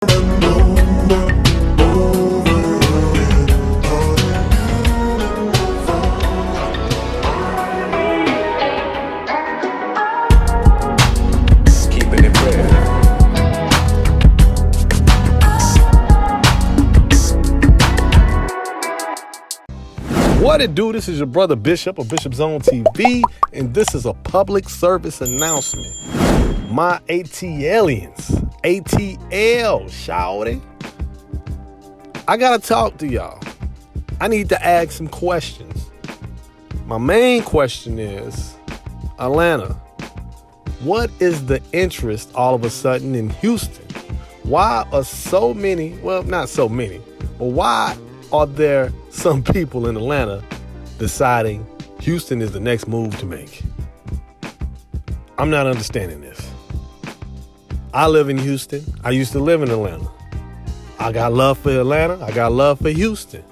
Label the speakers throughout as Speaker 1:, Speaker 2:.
Speaker 1: Keeping it real.
Speaker 2: What it do? This is your brother Bishop of Bishop Zone TV, and this is a public service announcement. My ATLians, ATL, shawty. I gotta talk to y'all. I need to ask some questions. My main question is, Atlanta, what is the interest all of a sudden in Houston? Why are so many, well, not so many, but why are there some people in Atlanta deciding Houston is the next move to make? I'm not understanding this. I live in Houston. I used to live in Atlanta. I got love for Atlanta. I got love for Houston.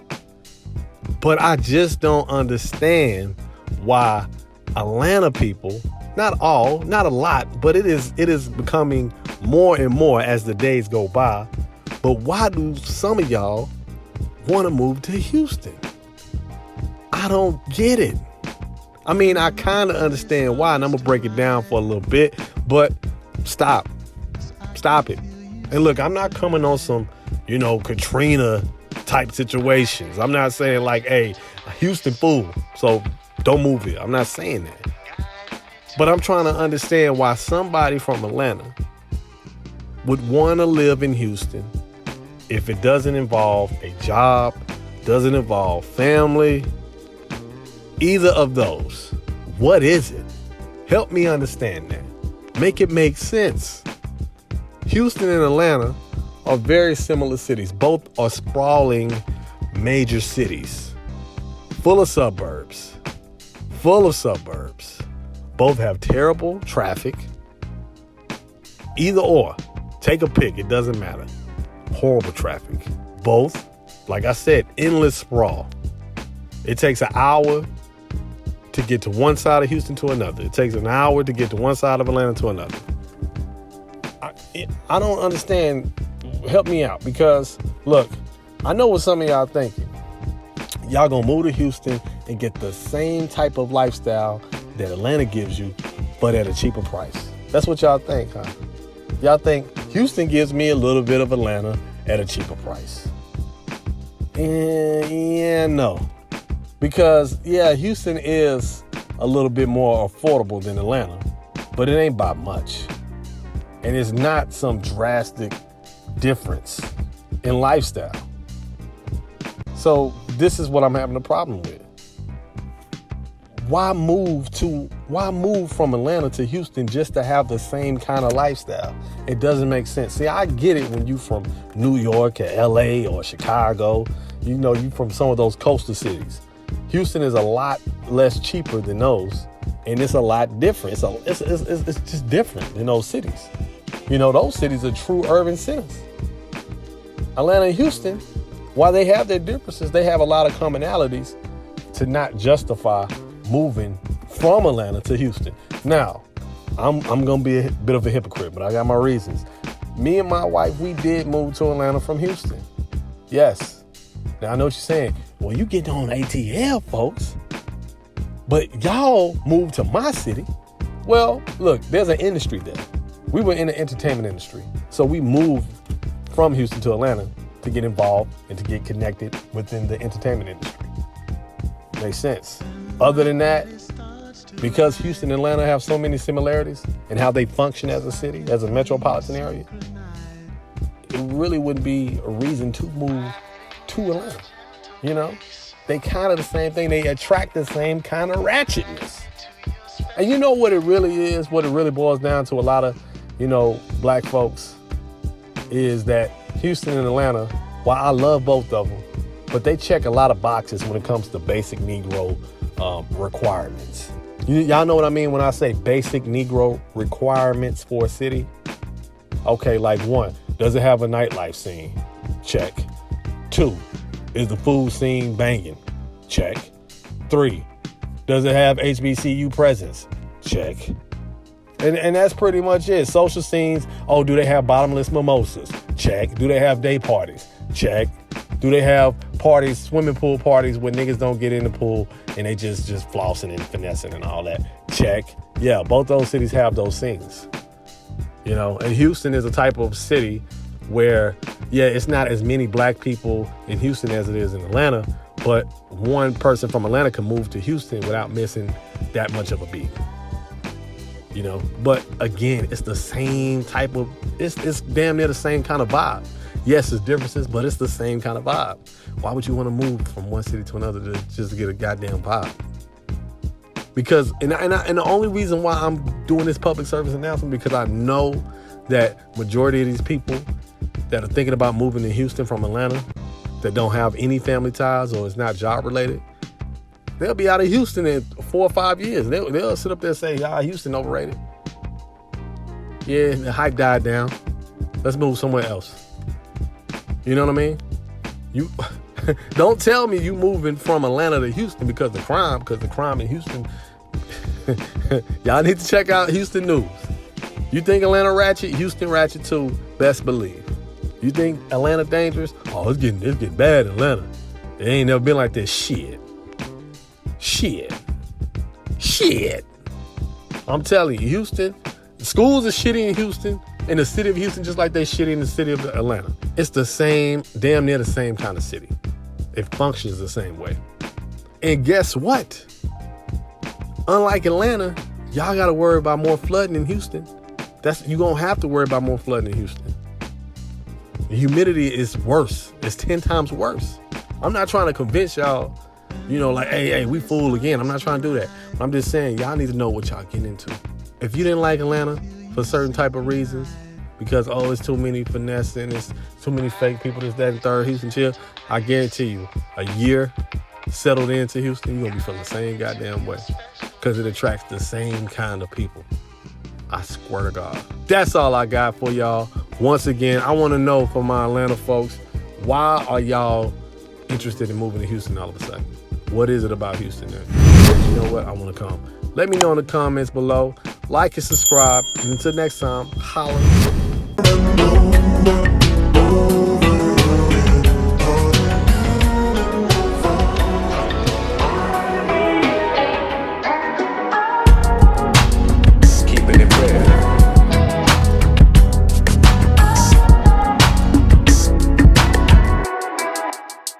Speaker 2: But I just don't understand why Atlanta people, not all, not a lot, but it is becoming more and more as the days go by. But why do some of y'all want to move to Houston? I don't get it. I mean, I kind of understand why, and I'm going to break it down for a little bit, but stop it. And look, I'm not coming on some, Katrina type situations. I'm not saying like, hey, Houston fool, so don't move here. I'm not saying that. But I'm trying to understand why somebody from Atlanta would want to live in Houston if it doesn't involve a job, doesn't involve family, either of those. What is it? Help me understand that. Make it make sense. Houston and Atlanta are very similar cities. Both are sprawling major cities, full of suburbs. Both have terrible traffic. Either or, take a pick, it doesn't matter. Horrible traffic. Both, like I said, endless sprawl. It takes an hour to get to one side of Houston to another. It takes an hour to get to one side of Atlanta to another. I don't understand. Help me out, because look, I know what some of y'all thinking. Y'all gonna move to Houston and get the same type of lifestyle that Atlanta gives you, but at a cheaper price. That's what y'all think, huh? Y'all think Houston gives me a little bit of Atlanta at a cheaper price. No. Because, Houston is a little bit more affordable than Atlanta, but it ain't by much. And it's not some drastic difference in lifestyle. So this is what I'm having a problem with. Why move from Atlanta to Houston just to have the same kind of lifestyle? It doesn't make sense. See, I get it when you from New York or LA or Chicago, you from some of those coastal cities. Houston is a lot less cheaper than those, and it's a lot different. It's just different than those cities. Those cities are true urban centers. Atlanta and Houston, while they have their differences, they have a lot of commonalities to not justify moving from Atlanta to Houston. Now, I'm going to be a bit of a hypocrite, but I got my reasons. Me and my wife, we did move to Atlanta from Houston. Yes. Now, I know what you're saying. Well, you getting on ATL, folks. But y'all moved to my city. Well, look, there's an industry there. We were in the entertainment industry. So we moved from Houston to Atlanta to get involved and to get connected within the entertainment industry. Makes sense. Other than that, because Houston and Atlanta have so many similarities in how they function as a city, as a metropolitan area, it really wouldn't be a reason to move to Atlanta. They kind of the same thing. They attract the same kind of ratchetness. And you know what it really is, what it really boils down to, a lot of, black folks, is that Houston and Atlanta, while I love both of them, but they check a lot of boxes when it comes to basic Negro requirements. Y'all know what I mean when I say basic Negro requirements for a city? Okay, like 1, does it have a nightlife scene? Check. 2, is the food scene banging? Check. 3, does it have HBCU presence? Check. And that's pretty much it. Social scenes, do they have bottomless mimosas? Check. Do they have day parties? Check. Do they have parties, swimming pool parties where niggas don't get in the pool and they just flossing and finessing and all that? Check. Yeah, both those cities have those things. You know, and Houston is a type of city where, yeah, it's not as many black people in Houston as it is in Atlanta, but one person from Atlanta can move to Houston without missing that much of a beat. You know, but again, it's the same type of, it's damn near the same kind of vibe. Yes, there's differences, but it's the same kind of vibe. Why would you want to move from one city to another just to get a goddamn vibe? Because, and the only reason why I'm doing this public service announcement, because I know that majority of these people that are thinking about moving to Houston from Atlanta, that don't have any family ties or it's not job related, they'll be out of Houston in 4 or 5 years. They'll sit up there and say, Houston overrated. Yeah, the hype died down. Let's move somewhere else. You know what I mean? You don't tell me you moving from Atlanta to Houston because the crime in Houston. Y'all need to check out Houston news. You think Atlanta ratchet? Houston ratchet too. Best believe. You think Atlanta dangerous? Oh, it's getting bad in Atlanta. It ain't never been like this. Shit. I'm telling you, Houston, the schools are shitty in Houston, in the city of Houston, just like they shitty in the city of Atlanta. It's the same, damn near the same kind of city. It functions the same way. And guess what? Unlike Atlanta, y'all got to worry about more flooding in Houston. You're going to have to worry about more flooding in Houston. The humidity is worse. It's 10 times worse. I'm not trying to convince y'all, you know, like, hey, we fool again. I'm not trying to do that. I'm just saying, y'all need to know what y'all getting into. If you didn't like Atlanta for certain type of reasons, because, it's too many finessing, it's too many fake people, this, that, and third, Houston chill, I guarantee you, a year settled into Houston, you're going to be feeling the same goddamn way. Because it attracts the same kind of people. I swear to God. That's all I got for y'all. Once again, I want to know from my Atlanta folks, why are y'all interested in moving to Houston all of a sudden? What is it about Houston then? You know what? I want to come. Let me know in the comments below. Like and subscribe. And until next time, holla.